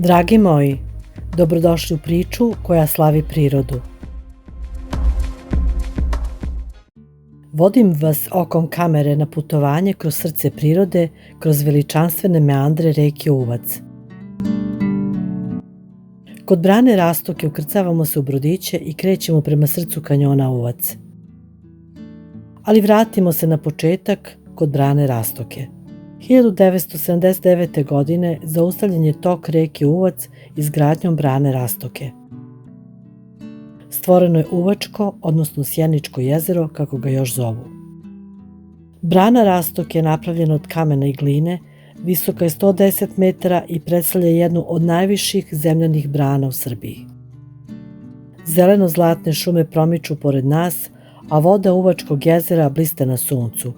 Dragi moji, dobrodošli u priču koja slavi prirodu. Vodim vas okom kamere na putovanje kroz srce prirode, kroz veličanstvene meandre reke Uvac. Kod brane Rastoke ukrcavamo se u brodiće i krećemo prema srcu kanjona Uvac. Ali vratimo se na početak kod brane Rastoke. 1979. godine zaustavljen je tok reke Uvac izgradnjom brane Rastoke. Stvoreno je Uvačko, odnosno Sjeničko jezero, kako ga još zovu. Brana Rastoke je napravljena od kamena i gline, visoka je 110 metara i predstavlja jednu od najviših zemljanih brana u Srbiji. Zeleno-zlatne šume promiču pored nas, a voda Uvačkog jezera bliste na suncu.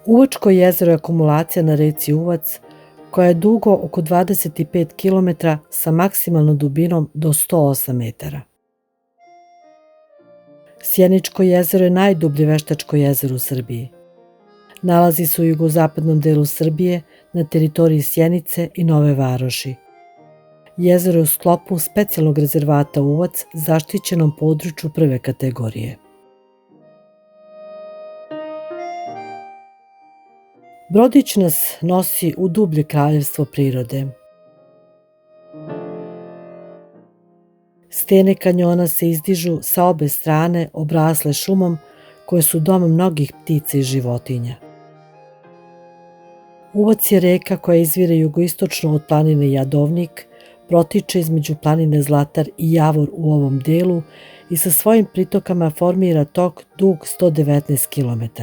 Uvačko jezero je akumulacija na reci Uvac, koja je dugo oko 25 km sa maksimalnom dubinom do 108 metara. Sjeničko jezero je najdublje veštačko jezero u Srbiji. Nalazi se u jugozapadnom delu Srbije, na teritoriji Sjenice i Nove Varoši. Jezero je u sklopu specijalnog rezervata Uvac, zaštićenom području prve kategorije. Brodić nas nosi u dublje kraljevstvo prirode. Stene kanjona se izdižu sa obe strane obrasle šumom koje su dom mnogih ptica i životinja. Uvac je reka koja izvire jugoistočno od planine Jadovnik, protiče između planine Zlatar i Javor u ovom delu i sa svojim pritokama formira tok dug 119 km.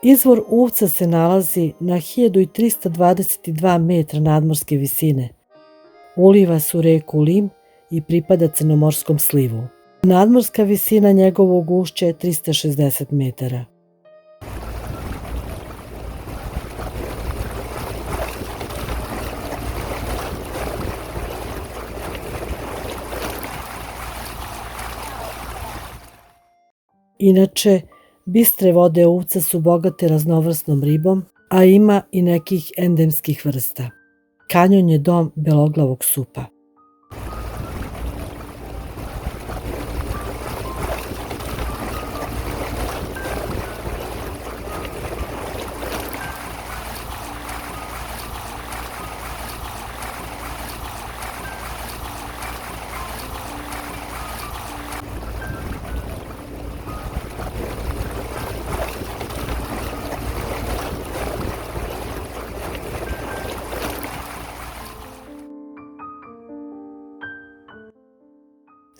Izvor Uvca se nalazi na 1322 metra nadmorske visine. Uliva se u reku Lim i pripada Crnomorskom slivu. Nadmorska visina njegovog ušća je 360 metara. Inače, bistre vode Uvca su bogate raznovrsnom ribom, a ima i nekih endemskih vrsta. Kanjon je dom beloglavog supa.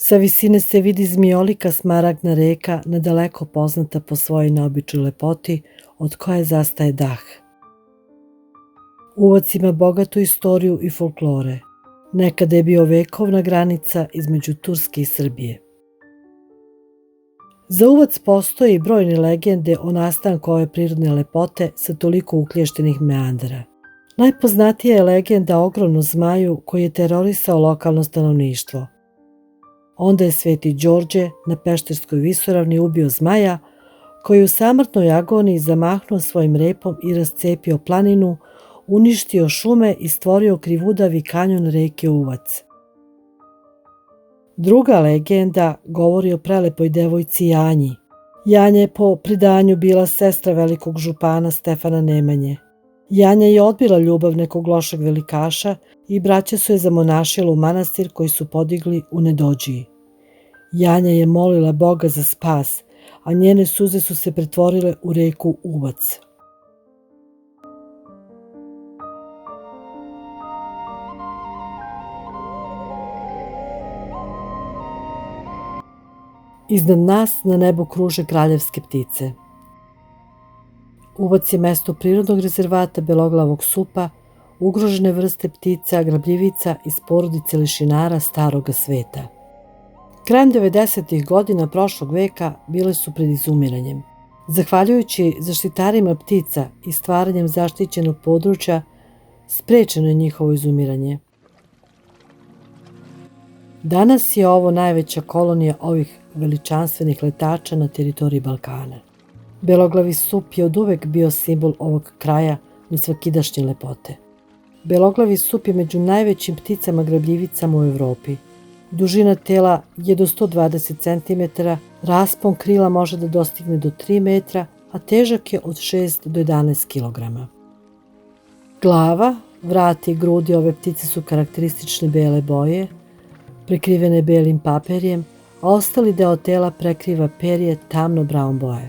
Sa visine se vidi zmijolika smaragdna reka, nadaleko poznata po svojoj neobičnoj lepoti, od koje zastaje dah. Uvac ima bogatu istoriju i folklore. Nekada je bio vekovna granica između Turske i Srbije. Za Uvac postoje i brojne legende o nastanku ove prirodne lepote sa toliko uklještenih meandara. Najpoznatija je legenda o ogromnom zmaju koji je terorisao lokalno stanovništvo. Onda je Sveti Đorđe na Pešterskoj visoravni ubio zmaja, koji u samrtnoj agoniji zamahnuo svojim repom i rascepio planinu, uništio šume i stvorio krivudavi kanjon reke Uvac. Druga legenda govori o prelepoj devojci Janji. Janja je po predanju bila sestra velikog župana Stefana Nemanje. Janja je odbila ljubav nekog lošeg velikaša i braća su je zamonašila u manastir koji su podigli u Nedođiji. Janja je molila Boga za spas, a njene suze su se pretvorile u reku Uvac. Iznad nas na nebu kruže kraljevske ptice. Uvac je mesto prirodnog rezervata beloglavog supa, ugrožene vrste ptica, grabljivica iz porodice lešinara staroga sveta. Krajem 90. godina prošlog veka bile su pred izumiranjem. Zahvaljujući zaštitarima ptica i stvaranjem zaštićenog područja, sprečeno je njihovo izumiranje. Danas je ovo najveća kolonija ovih veličanstvenih letača na teritoriji Balkana. Beloglavi sup je oduvek bio simbol ovog kraja nesvakidašnje lepote. Beloglavi sup je među najvećim pticama grabljivicama u Evropi. Dužina tela je do 120 cm, raspon krila može da dostigne do 3 metra, a težak je od 6 do 11 kg. Glava, vrati i grudi ove ptice su karakteristične bele boje, prekrivene belim paperjem, a ostali deo tela prekriva perje tamno-braun boje.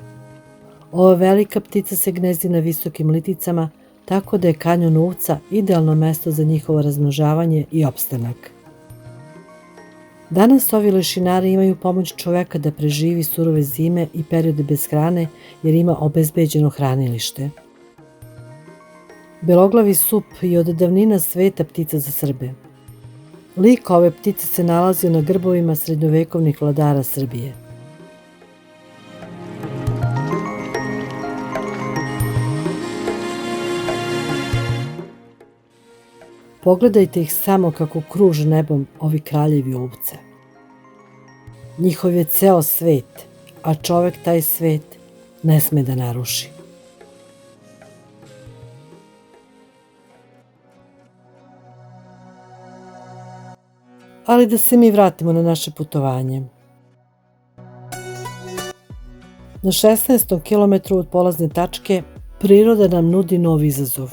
Ova velika ptica se gnezdi na visokim liticama, tako da je kanjon uvca idealno mesto za njihovo razmnožavanje i opstanak. Danas ovi lešinari imaju pomoć čoveka da preživi surove zime i periode bez hrane jer ima obezbeđeno hranilište. Beloglavi sup je od davnina sveta ptica za Srbe. Lik ove ptice se nalazio na grbovima srednjovekovnih vladara Srbije. Pogledajte ih samo kako kruže nebom ovi kraljevi uvce. Njihov je ceo svet, a čovek taj svet ne sme da naruši. Ali da se mi vratimo na naše putovanje. Na 16. kilometru od polazne tačke priroda nam nudi nov izazov.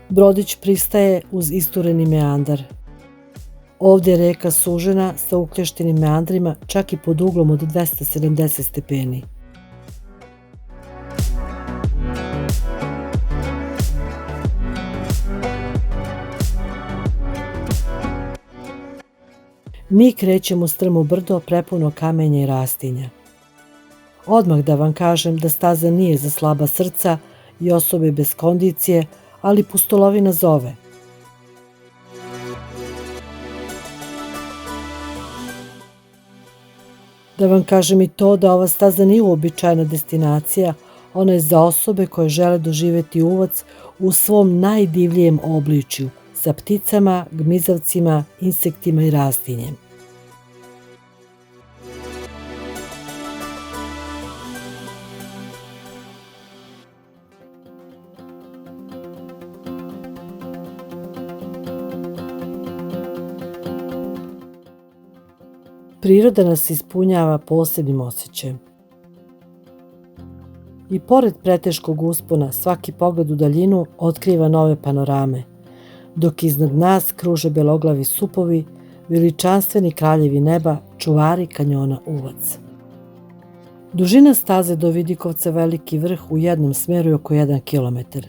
Brodić pristaje uz istureni meandar. Ovdje je reka sužena sa ukleštenim meandrima čak i pod uglom od 270 stepeni. Mi krećemo strmo brdo prepuno kamenja i rastinja. Odmah da vam kažem da staza nije za slaba srca i osobe bez kondicije, ali pustolovina zove. Da vam kažem i to da ova staza nije uobičajena destinacija, ona je za osobe koje žele doživjeti uvac u svom najdivljijem obličju, sa pticama, gmizavcima, insektima i rastinjem. Priroda nas ispunjava posebnim osjećajem. I pored preteškog uspona, svaki pogled u daljinu otkriva nove panorame, dok iznad nas kruže beloglavi supovi, veličanstveni kraljevi neba, čuvari kanjona Uvac. Dužina staze do Vidikovca Veliki vrh u jednom smeru je oko 1 km.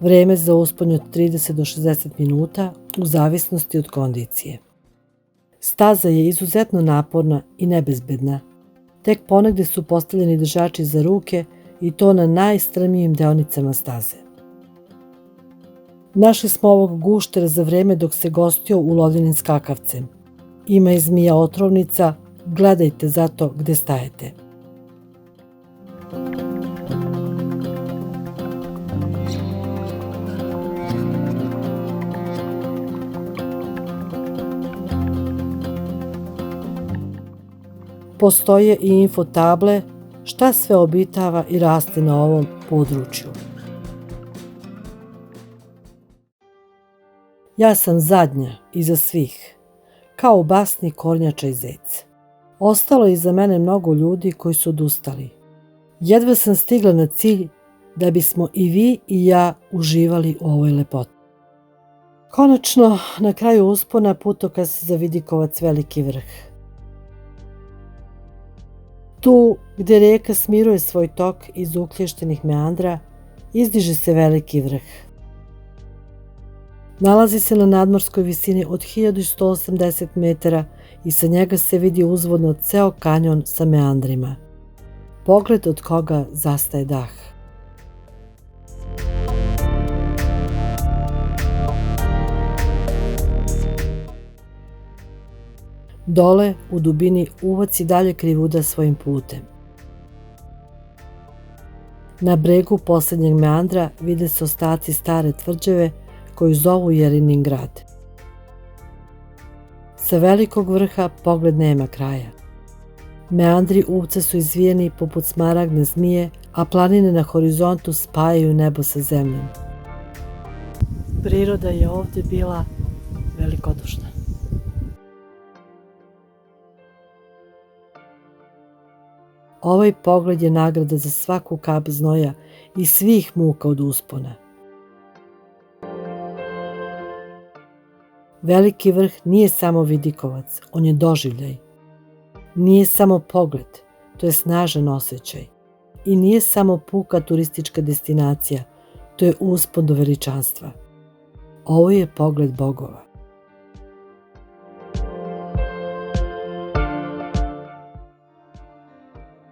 Vreme za uspon je od 30 do 60 minuta u zavisnosti od kondicije. Staza je izuzetno naporna i nebezbedna. Tek ponegde su postavljeni držači za ruke i to na najstrmijim deonicama staze. Našli smo ovog guštera za vreme dok se gostio u lovljenim skakavcem. Ima i zmija otrovnica, gledajte zato gde stajete. Postoje i info table šta sve obitava i raste na ovom području. Ja sam zadnja iza svih, kao u basni Kornjača i zec. Ostalo je iza mene mnogo ljudi koji su odustali. Jedva sam stigla na cilj da bismo i vi i ja uživali u ovoj lepoti. Konačno, na kraju uspona putokaz za Vidikovac Veliki vrh. Tu, gde reka smiruje svoj tok iz uklještenih meandra, izdiže se Veliki vrh. Nalazi se na nadmorskoj visini od 1180 metara i sa njega se vidi uzvodno ceo kanjon sa meandrima. Pogled od koga zastaje dah. Dole, u dubini, uvac i dalje krivuda svojim putem. Na bregu poslednjeg meandra vide se ostaci stare tvrđave koju zovu Jerinin grad. Sa velikog vrha pogled nema kraja. Meandri uvca su izvijeni poput smaragdne zmije, a planine na horizontu spajaju nebo sa zemljom. Priroda je ovdje bila velikodušna. Ovaj pogled je nagrada za svaku kap znoja i svih muka od uspona. Veliki vrh nije samo vidikovac, on je doživljaj. Nije samo pogled, to je snažan osjećaj. I nije samo puka turistička destinacija, to je uspon do veličanstva. Ovo je pogled bogova.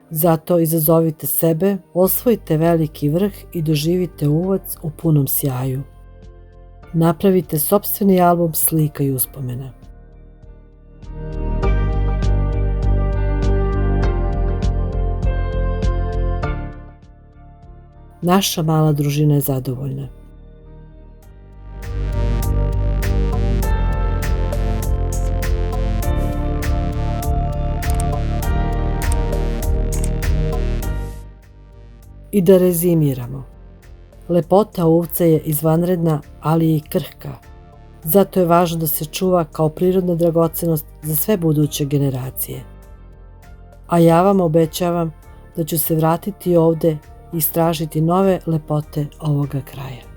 Zato izazovite sebe, osvojite veliki vrh i doživite uvac u punom sjaju. Napravite sopstveni album slika i uspomena. Naša mala družina je zadovoljna. I da rezimiramo. Lepota uvca je izvanredna, ali je i krhka. Zato je važno da se čuva kao prirodna dragocenost za sve buduće generacije. A ja vam obećavam da ću se vratiti ovde i istražiti nove lepote ovoga kraja.